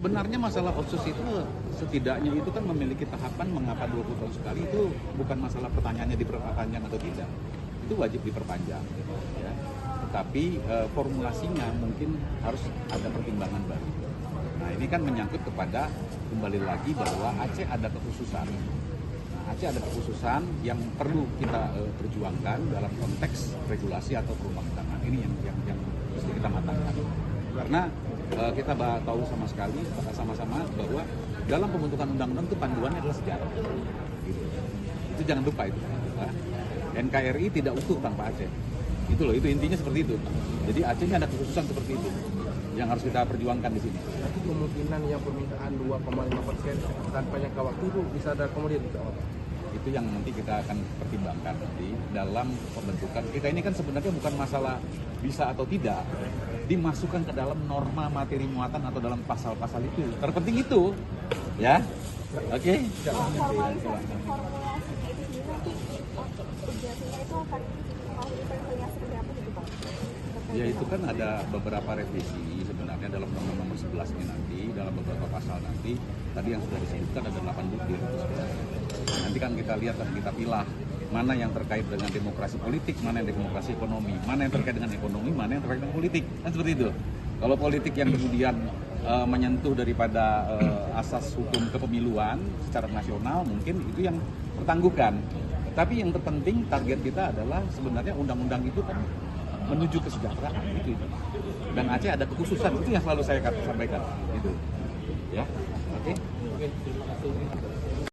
Sebenarnya masalah otsus itu setidaknya itu kan memiliki tahapan mengapa 20 tahun sekali, itu bukan masalah pertanyaannya diperpanjang atau tidak. Itu wajib diperpanjang. Ya. Tetapi formulasinya mungkin harus ada pertimbangan baru. Nah ini kan menyangkut kepada kembali lagi bahwa Aceh ada kekhususan. Nah, Aceh ada kekhususan yang perlu kita perjuangkan dalam konteks regulasi atau perundang-undangan. Ini yang mesti kita matangkan. Karena kita tahu sama-sama bahwa dalam pembentukan undang-undang itu panduannya adalah sejarah. Gitu. Itu jangan lupa itu. NKRI tidak utuh tanpa Aceh. Itu loh, itu intinya seperti itu. Jadi Aceh ini ada kekhususan seperti itu yang harus kita perjuangkan di sini. Tapi kemungkinan yang permintaan 2,5% tanpa jangka waktu itu bisa ada kemudian itu yang nanti kita akan pertimbangkan nanti dalam pembentukan. Kita ini kan sebenarnya bukan masalah bisa atau tidak, dimasukkan ke dalam norma materi muatan atau dalam pasal-pasal itu. Terpenting itu, ya. Oke. Formulasinya itu sendiri nanti urgensinya itu akan diperlukan seperti apa gitu Pak? Ya itu kan ada beberapa revisi sebenarnya dalam Undang-Undang Nomor 11 ini nanti, dalam beberapa pasal nanti. Tadi yang sudah disebutkan ada 8 butir. Nanti kan kita lihat dan kita pilah mana yang terkait dengan demokrasi politik, mana yang demokrasi ekonomi, mana yang terkait dengan ekonomi, mana yang terkait dengan politik. Kan seperti itu. Kalau politik yang kemudian menyentuh daripada asas hukum kepemiluan secara nasional, mungkin itu yang tertangguhkan. Tapi yang terpenting target kita adalah sebenarnya undang-undang itu kan menuju kesejahteraan itu. Dan Aceh ada kekhususan, itu yang selalu saya sampaikan itu. Ya. Oke. terima kasih.